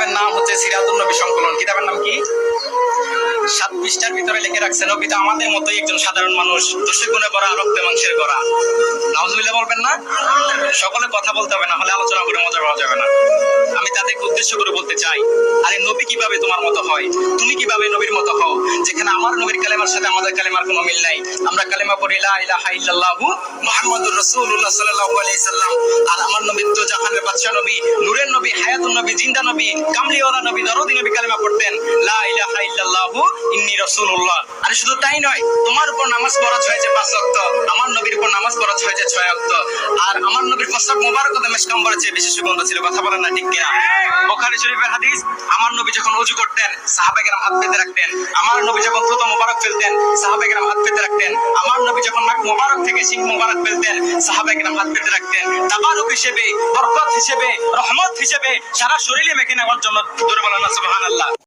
কিতাবের নাম হচ্ছে সিরাতুন নবী সংকলন। কিতাবের নাম কি? 7 পৃষ্ঠার ভিতরে লিখে রাখছেন নবী তো আমাদের মতোই একজন সাধারণ মানুষ, দোষে গুণে করা, রক্তে মাংসের করা। নাউজুবিল্লাহ বলবেন না? সকলে কথা বলতে হবে, না হলে আলোচনা করে মজা পাওয়া যাবে না। আমি তাদেরকে উদ্দেশ্য করে বলতে চাই, আরে নবী কিভাবে তোমার মতো হয়, তুমি কিভাবে নবীর মতো হও, যেখানে আমার নবীর কালেমার সাথে আমাদের কালেমার কোনো মিল নাই। আমরা কালেমা পড়ি লা ইলাহা ইল্লাল্লাহু মুহাম্মাদুর রাসূলুল্লাহ সাল্লাল্লাহু আলাইহি সাল্লাম, আর আমার নবী তো জাহানের বাদশা নবী, নূরের নবী, হায়াতুন নবী, জিন্দা নবী, কামলিওয়ালা নবী, দরদি নবী কালেমা পড়তেন লা ইলাহা ইল্লাল্লাহু ইন্নী রাসূলুল্লাহ। আর শুধু তাই নয়, তোমার উপর নামাজ ফরজ হয়েছে 5 ওয়াক্ত, আমার নবীর উপর নামাজ ফরজ হয়েছে 6 ওয়াক্ত। আর আমার নবীর প্রস্তাব মোবারকতে মেশকাম্বরের চেয়ে বেশি সুগন্ধ ছিল। কথা বলেন না ঠিক কিনা? বুখারী শরীফের হাদিস, আমার নবী যখন ওযু করতেন সাহাবায়ে কেরাম হাত পেতে রাখতেন। আমার নবী যখন প্রথম মোবারক ফেলতেন সাহাবায়ে কেরাম হাত পেতে রাখতেন। আমার নবী যখন নাক মোবারক থেকে শিং মোবারক ফেলতেন সাহাবায়ে কেরাম হাত পেতে রাখতেন। তাবারুক হিসেবে, বরকত হিসেবে, রহমত হিসেবে সারা শরীরে মেখে নেওয়ার জন্য। দূরে বলেন না সুবহানাল্লাহ।